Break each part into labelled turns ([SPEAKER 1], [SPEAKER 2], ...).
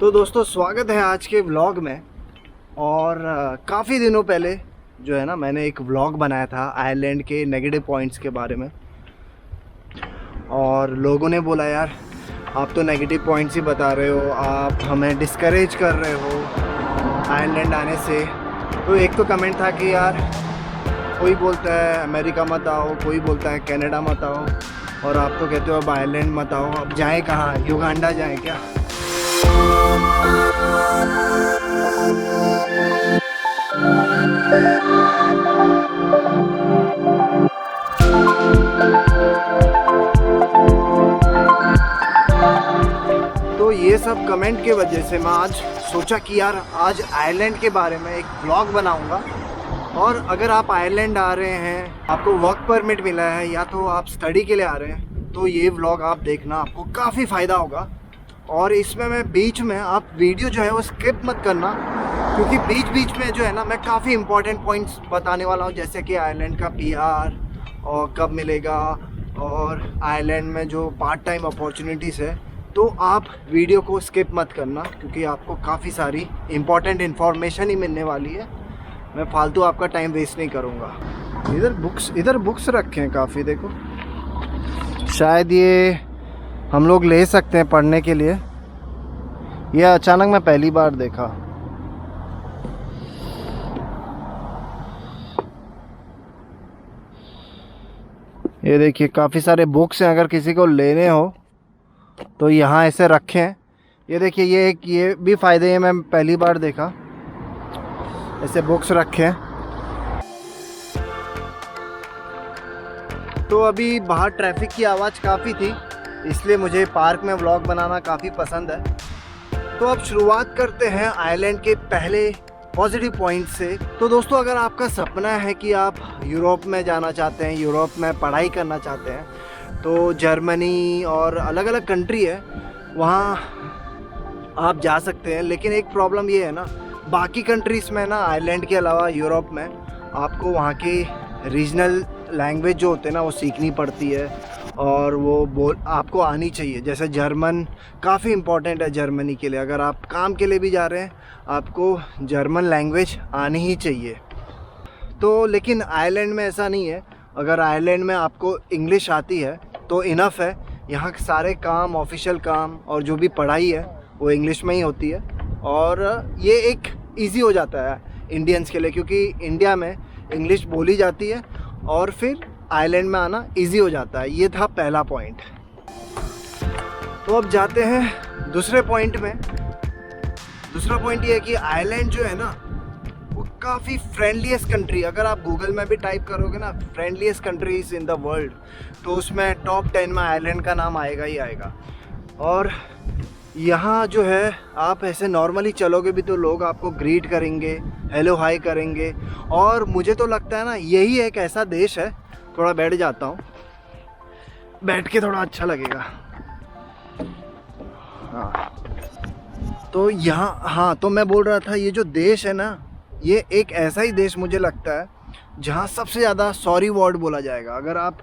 [SPEAKER 1] तो दोस्तों स्वागत है आज के व्लॉग में। और काफ़ी दिनों पहले जो है ना मैंने एक व्लॉग बनाया था आयरलैंड के नेगेटिव पॉइंट्स के बारे में। और लोगों ने बोला यार आप तो नेगेटिव पॉइंट्स ही बता रहे हो, आप हमें डिस्करेज कर रहे हो आयरलैंड आने से। तो एक तो कमेंट था कि यार कोई बोलता है अमेरिका मत आओ, कोई बोलता है कनाडा मत आओ, और आप तो कहते हो अब आयरलैंड मत आओ। अब जाएँ कहाँ, युगांडा जाएँ क्या? तो ये सब कमेंट के वजह से मैं आज सोचा कि यार आज आयरलैंड के बारे में एक ब्लॉग बनाऊंगा। और अगर आप आयरलैंड आ रहे हैं, आपको वर्क परमिट मिला है या तो आप स्टडी के लिए आ रहे हैं, तो ये व्लॉग आप देखना, आपको काफ़ी फ़ायदा होगा। और इसमें मैं बीच में आप वीडियो जो है वो स्किप मत करना, क्योंकि बीच बीच में जो है ना मैं काफ़ी इंपॉर्टेंट पॉइंट्स बताने वाला हूँ, जैसे कि आयरलैंड का पीआर और कब मिलेगा, और आयरलैंड में जो पार्ट टाइम अपॉर्चुनिटीज़ है। तो आप वीडियो को स्किप मत करना, क्योंकि आपको काफ़ी सारी इंपॉर्टेंट इन्फॉर्मेशन ही मिलने वाली है। मैं फालतू आपका टाइम वेस्ट नहीं करूँगा। इधर बुक्स रखे हैं काफ़ी, देखो शायद ये हम लोग ले सकते हैं पढ़ने के लिए। यह अचानक मैं पहली बार देखा। ये देखिए काफ़ी सारे बुक्स हैं, अगर किसी को लेने हो तो यहाँ ऐसे रखे हैं। ये देखिए ये भी फ़ायदे हैं, मैं पहली बार देखा ऐसे बुक्स रखे हैं। तो अभी बाहर ट्रैफिक की आवाज़ काफ़ी थी, इसलिए मुझे पार्क में व्लॉग बनाना काफ़ी पसंद है। तो अब शुरुआत करते हैं आयरलैंड के पहले पॉजिटिव पॉइंट से। तो दोस्तों अगर आपका सपना है कि आप यूरोप में जाना चाहते हैं, यूरोप में पढ़ाई करना चाहते हैं, तो जर्मनी और अलग अलग कंट्री है वहाँ आप जा सकते हैं। लेकिन एक प्रॉब्लम ये है ना, बाकी कंट्रीज़ में ना आयरलैंड के अलावा यूरोप में आपको वहाँ के रीजनल लैंग्वेज जो होते हैं ना वो सीखनी पड़ती है, और वो आपको आनी चाहिए। जैसे जर्मन काफ़ी इम्पॉर्टेंट है जर्मनी के लिए। अगर आप काम के लिए भी जा रहे हैं आपको जर्मन लैंग्वेज आनी ही चाहिए। तो लेकिन आयरलैंड में ऐसा नहीं है। अगर आयरलैंड में आपको इंग्लिश आती है तो इनफ है। यहाँ के सारे काम, ऑफिशियल काम और जो भी पढ़ाई है वो इंग्लिश में ही होती है। और ये एक ईज़ी हो जाता है इंडियंस के लिए, क्योंकि इंडिया में इंग्लिश बोली जाती है और फिर आयरलैंड में आना इजी हो जाता है। ये था पहला पॉइंट। तो अब जाते हैं दूसरे पॉइंट में। दूसरा पॉइंट ये है कि आयरलैंड जो है ना वो काफ़ी फ्रेंडलीस्ट कंट्री। अगर आप गूगल में भी टाइप करोगे ना फ्रेंडलीस्ट कंट्रीज इन द वर्ल्ड, तो उसमें टॉप 10 में आयरलैंड का नाम आएगा ही आएगा। और यहाँ जो है आप ऐसे नॉर्मली चलोगे भी तो लोग आपको ग्रीट करेंगे, हेलो हाय करेंगे। और मुझे तो लगता है ना यही एक ऐसा देश है, थोड़ा बैठ जाता हूँ, बैठ के थोड़ा अच्छा लगेगा। हाँ तो तो मैं बोल रहा था ये जो देश है ना, ये एक ऐसा ही देश मुझे लगता है जहाँ सबसे ज़्यादा सॉरी वर्ड बोला जाएगा। अगर आप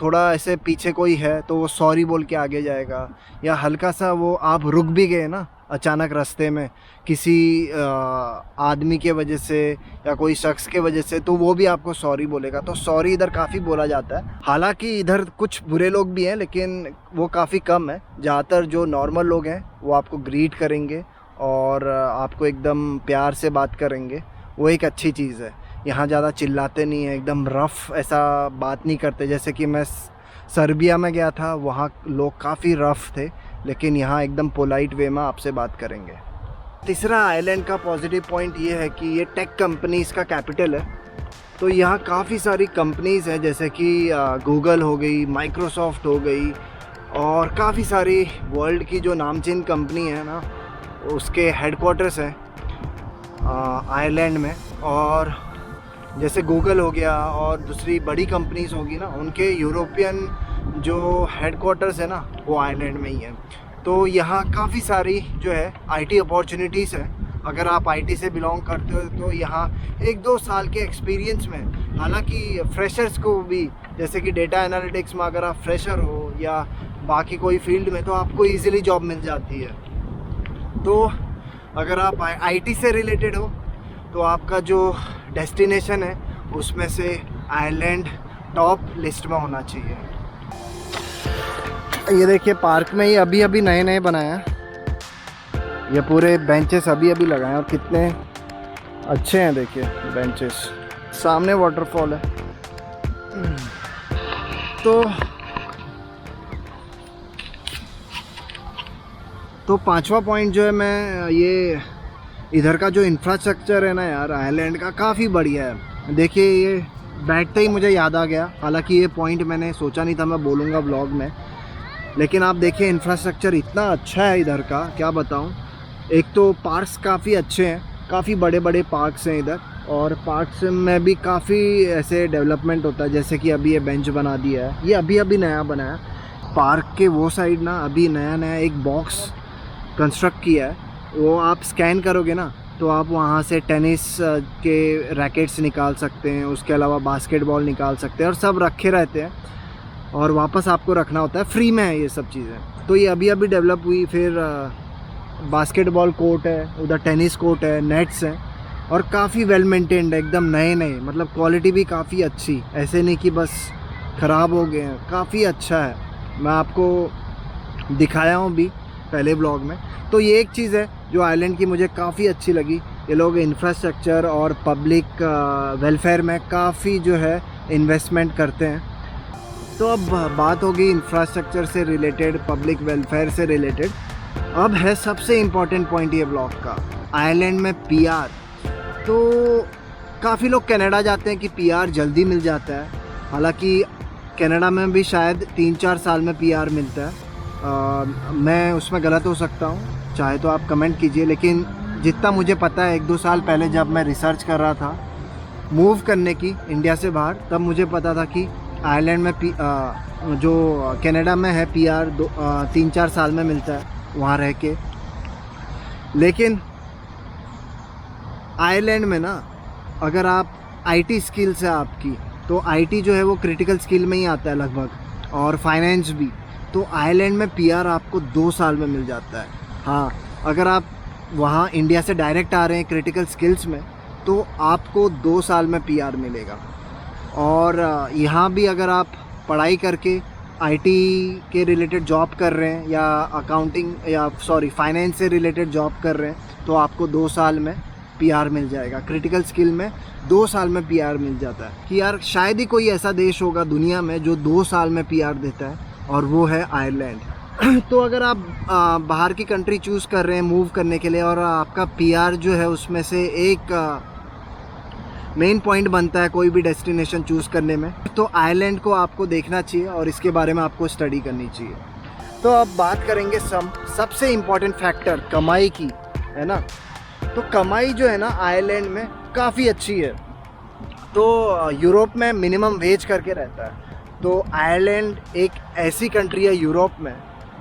[SPEAKER 1] थोड़ा ऐसे पीछे कोई है तो वो सॉरी बोल के आगे जाएगा, या हल्का सा वो आप रुक भी गए ना अचानक रास्ते में किसी आदमी के वजह से या कोई शख्स के वजह से, तो वो भी आपको सॉरी बोलेगा। तो सॉरी इधर काफ़ी बोला जाता है। हालांकि इधर कुछ बुरे लोग भी हैं, लेकिन वो काफ़ी कम है। ज़्यादातर जो नॉर्मल लोग हैं वो आपको ग्रीट करेंगे और आपको एकदम प्यार से बात करेंगे। वो एक अच्छी चीज़ है। यहाँ ज़्यादा चिल्लाते नहीं हैं, एकदम रफ़ ऐसा बात नहीं करते। जैसे कि मैं सर्बिया में गया था, वहाँ लोग काफ़ी रफ़ थे, लेकिन यहाँ एकदम पोलाइट वे में आपसे बात करेंगे। तीसरा आयरलैंड का पॉजिटिव पॉइंट ये है कि ये टेक कंपनीज़ का कैपिटल है। तो यहाँ काफ़ी सारी कंपनीज़ हैं, जैसे कि गूगल हो गई, माइक्रोसॉफ्ट हो गई, और काफ़ी सारी वर्ल्ड की जो नामचीन कंपनी है ना उसके हेडक्वार्टर्स हैं आयरलैंड में। और जैसे गूगल हो गया और दूसरी बड़ी कंपनीज़ होगी ना, उनके यूरोपियन जो हेडक्वार्टर्स है ना वो आयरलैंड में ही है। तो यहाँ काफ़ी सारी जो है आईटी अपॉर्चुनिटीज़ है। अगर आप आईटी से बिलोंग करते हो तो यहाँ 1-2 साल के एक्सपीरियंस में, हालांकि फ्रेशर्स को भी, जैसे कि डेटा एनालिटिक्स में अगर आप फ्रेशर हो या बाकी कोई फील्ड में, तो आपको इजीली जॉब मिल जाती है। तो अगर आप आईटी से रिलेटेड हो तो आपका जो डेस्टिनेशन है उसमें से आइलैंड टॉप लिस्ट में होना चाहिए। ये देखिए पार्क में ये अभी अभी नए नए बनाया है, ये पूरे बेंचेस अभी अभी लगाए हैं और कितने अच्छे हैं देखिए बेंचेस। सामने वाटरफॉल है। तो पांचवा पॉइंट जो है, मैं ये इधर का जो इंफ्रास्ट्रक्चर है ना यार आइलैंड का काफ़ी बढ़िया है। देखिए ये बैठते ही मुझे याद आ गया, हालांकि ये पॉइंट मैंने सोचा नहीं था मैं बोलूँगा व्लॉग में, लेकिन आप देखिए इंफ्रास्ट्रक्चर इतना अच्छा है इधर का, क्या बताऊँ। एक तो पार्क्स काफ़ी अच्छे हैं, काफ़ी बड़े बड़े पार्क्स हैं इधर, और पार्क्स में भी काफ़ी ऐसे डेवलपमेंट होता है, जैसे कि अभी ये बेंच बना दिया है, ये अभी अभी नया बनाया। पार्क के वो साइड ना अभी नया नया एक बॉक्स कंस्ट्रक्ट किया है, वो आप स्कैन करोगे ना तो आप वहाँ से टेनिस के रैकेट्स निकाल सकते हैं, उसके अलावा बास्केटबॉल निकाल सकते हैं, और सब रखे रहते हैं और वापस आपको रखना होता है, फ्री में है ये सब चीज़ें। तो ये अभी अभी डेवलप हुई। फिर बास्केटबॉल कोर्ट है, उधर टेनिस कोर्ट है, नेट्स हैं, और काफ़ी वेल मेंटेन्ड है, एकदम नए नए, मतलब क्वालिटी भी काफ़ी अच्छी, ऐसे नहीं कि बस ख़राब हो गए हैं, काफ़ी अच्छा है। मैं आपको दिखाया हूँ भी पहले ब्लॉग में। तो ये एक चीज़ है जो आइलैंड की मुझे काफ़ी अच्छी लगी। ये लोग इंफ्रास्ट्रक्चर और पब्लिक वेलफेयर में काफ़ी जो है इन्वेस्टमेंट करते हैं। तो अब बात होगी इंफ्रास्ट्रक्चर से रिलेटेड, पब्लिक वेलफेयर से रिलेटेड। अब है सबसे इम्पॉर्टेंट पॉइंट ये ब्लॉग का, आइलैंड में पीआर। तो काफ़ी लोग कनाडा जाते हैं कि पीआर जल्दी मिल जाता है, हालांकि कनाडा में भी शायद 3-4 साल में पीआर मिलता है। मैं उसमें गलत हो सकता हूँ, चाहे तो आप कमेंट कीजिए, लेकिन जितना मुझे पता है 1-2 साल पहले जब मैं रिसर्च कर रहा था मूव करने की इंडिया से बाहर, तब मुझे पता था कि आइलैंड में जो कनाडा में है पीआर 3-4 साल में मिलता है वहाँ रह के। लेकिन आइलैंड में ना अगर आप आईटी स्किल्स है आपकी, तो आईटी जो है वो क्रिटिकल स्किल में ही आता है लगभग, और फाइनेंस भी। तो आइलैंड में पीआर आपको 2 साल में मिल जाता है। हाँ, अगर आप वहाँ इंडिया से डायरेक्ट आ रहे हैं क्रिटिकल स्किल्स में, तो आपको 2 साल में पीआर मिलेगा। और यहाँ भी अगर आप पढ़ाई करके आईटी के रिलेटेड जॉब कर रहे हैं, या अकाउंटिंग या फाइनेंस से रिलेटेड जॉब कर रहे हैं, तो आपको 2 साल में पीआर मिल जाएगा। क्रिटिकल स्किल में 2 साल में पीआर मिल जाता है। कि यार शायद ही कोई ऐसा देश होगा दुनिया में जो 2 साल में पीआर देता है, और वो है आयरलैंड। तो अगर आप बाहर की कंट्री चूज़ कर रहे हैं मूव करने के लिए, और आपका पीआर जो है उसमें से एक मेन पॉइंट बनता है कोई भी डेस्टिनेशन चूज़ करने में, तो आइलैंड को आपको देखना चाहिए और इसके बारे में आपको स्टडी करनी चाहिए। तो अब बात करेंगे सबसे इम्पॉर्टेंट फैक्टर कमाई की, है ना। तो कमाई जो है ना आइलैंड में काफ़ी अच्छी है। तो यूरोप में मिनिमम वेज करके रहता है, तो आयरलैंड एक ऐसी कंट्री है यूरोप में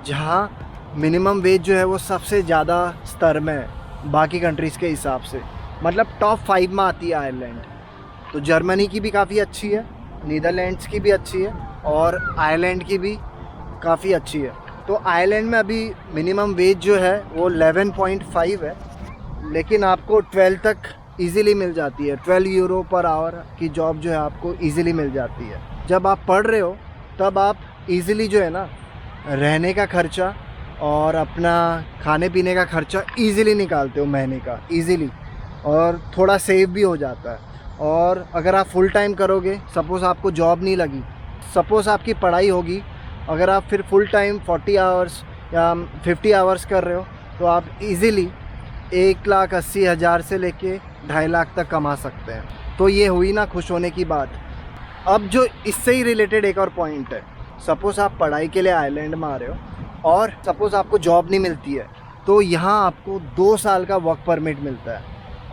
[SPEAKER 1] जहाँ मिनिमम वेज जो है वो सबसे ज़्यादा स्तर में है बाकी कंट्रीज़ के हिसाब से, मतलब टॉप 5 में आती है आयरलैंड। तो जर्मनी की भी काफ़ी अच्छी है, नीदरलैंड्स की भी अच्छी है, और आयरलैंड की भी काफ़ी अच्छी है। तो आयरलैंड में अभी मिनिमम वेज जो है वो 11.5 है, लेकिन आपको 12 तक इजीली मिल जाती है। 12 यूरो पर आवर की जॉब जो है आपको इजीली मिल जाती है। जब आप पढ़ रहे हो तब आप इजीली जो है ना रहने का खर्चा और अपना खाने पीने का खर्चा इजीली निकालते हो महीने का इजीली, और थोड़ा सेव भी हो जाता है। और अगर आप फुल टाइम करोगे, सपोज़ आपको जॉब नहीं लगी, सपोज़ आपकी पढ़ाई होगी, अगर आप फिर फुल टाइम 40 आवर्स या 50 आवर्स कर रहे हो, तो आप इजीली 1,80,000 से लेके 2.5 लाख तक कमा सकते हैं। तो ये हुई ना खुश होने की बात। अब जो इससे ही रिलेटेड एक और पॉइंट है, सपोज़ आप पढ़ाई के लिए आइलैंड में आ रहे हो और सपोज़ आपको जॉब नहीं मिलती है, तो यहाँ आपको 2 साल का वर्क परमिट मिलता है,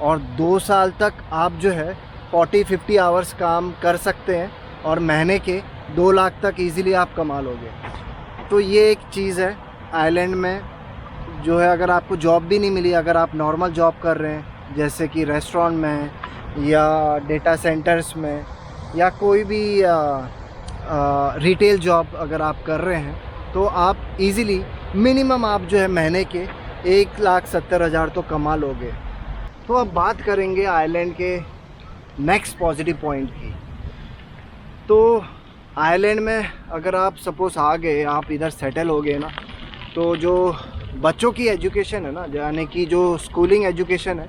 [SPEAKER 1] और 2 साल तक आप जो है 40-50 आवर्स काम कर सकते हैं, और महीने के 2 लाख तक इजीली आप कमा लोगे। तो ये एक चीज़ है आइलैंड में जो है, अगर आपको जॉब भी नहीं मिली, अगर आप नॉर्मल जॉब कर रहे हैं जैसे कि रेस्टोरेंट में या डेटा सेंटर्स में या कोई भी रिटेल जॉब अगर आप कर रहे हैं, तो आप इजीली मिनिमम आप जो है महीने के 1,70,000 तो कमा लोगे। तो अब बात करेंगे आयरलैंड के नेक्स्ट पॉजिटिव पॉइंट की। तो आयरलैंड में अगर आप सपोज़ आ गए, आप इधर सेटल हो गए ना, तो जो बच्चों की एजुकेशन है ना, यानी कि जो स्कूलिंग एजुकेशन है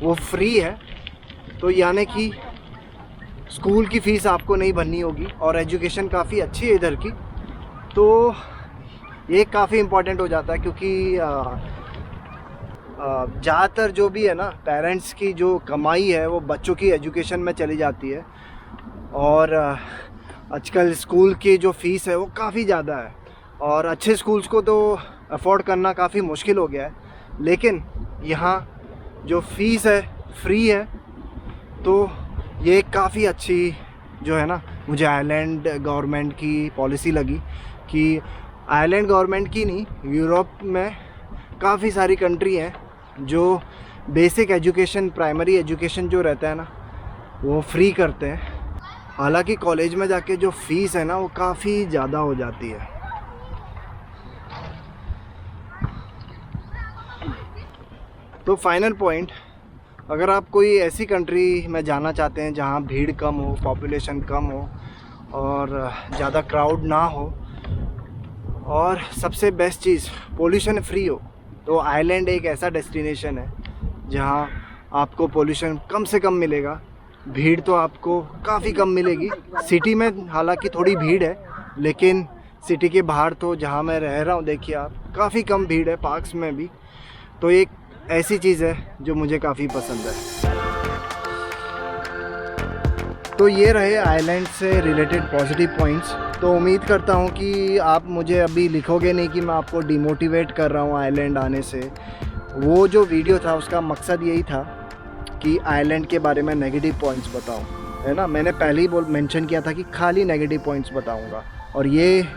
[SPEAKER 1] वो फ्री है। तो यानी कि स्कूल की फ़ीस आपको नहीं भरनी होगी और एजुकेशन काफ़ी अच्छी है इधर की। तो ये काफ़ी इम्पोर्टेंट हो जाता है, क्योंकि ज़्यादातर जो भी है ना पेरेंट्स की जो कमाई है वो बच्चों की एजुकेशन में चली जाती है। और आजकल स्कूल की जो फ़ीस है वो काफ़ी ज़्यादा है और अच्छे स्कूल्स को तो अफोर्ड करना काफ़ी मुश्किल हो गया है। लेकिन यहाँ जो फ़ीस है फ्री है, तो ये काफ़ी अच्छी जो है ना मुझे आयरलैंड गवर्नमेंट की पॉलिसी लगी। कि आयरलैंड गवर्नमेंट की नहीं, यूरोप में काफ़ी सारी कंट्री हैं जो बेसिक एजुकेशन, प्राइमरी एजुकेशन जो रहता है ना वो फ्री करते हैं। हालांकि कॉलेज में जाके जो फ़ीस है ना वो काफ़ी ज़्यादा हो जाती है। तो फाइनल पॉइंट, अगर आप कोई ऐसी कंट्री में जाना चाहते हैं जहाँ भीड़ कम हो, पॉपुलेशन कम हो और ज़्यादा क्राउड ना हो और सबसे बेस्ट चीज़ पोल्यूशन फ्री हो, तो आयरलैंड एक ऐसा डेस्टिनेशन है जहाँ आपको पोल्यूशन कम से कम मिलेगा। भीड़ तो आपको काफ़ी कम मिलेगी। सिटी में हालांकि थोड़ी भीड़ है, लेकिन सिटी के बाहर तो जहाँ मैं रह रहा हूँ देखिए आप, काफ़ी कम भीड़ है, पार्क्स में भी। तो एक ऐसी चीज़ है जो मुझे काफ़ी पसंद है। तो ये रहे आयरलैंड से रिलेटेड पॉजिटिव पॉइंट्स। तो उम्मीद करता हूँ कि आप मुझे अभी लिखोगे नहीं कि मैं आपको डिमोटिवेट कर रहा हूँ आयरलैंड आने से। वो जो वीडियो था उसका मकसद यही था कि आयरलैंड के बारे में नेगेटिव पॉइंट्स बताऊँ, है ना। मैंने पहले ही मेंशन किया था कि खाली नेगेटिव पॉइंट्स बताऊँगा, और ये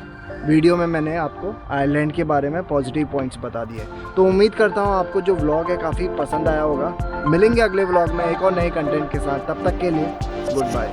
[SPEAKER 1] वीडियो में मैंने आपको आयरलैंड के बारे में पॉजिटिव पॉइंट्स बता दिए। तो उम्मीद करता हूँ आपको जो व्लॉग है काफ़ी पसंद आया होगा। मिलेंगे अगले व्लॉग में एक और नए कंटेंट के साथ, तब तक के लिए गुड बाय।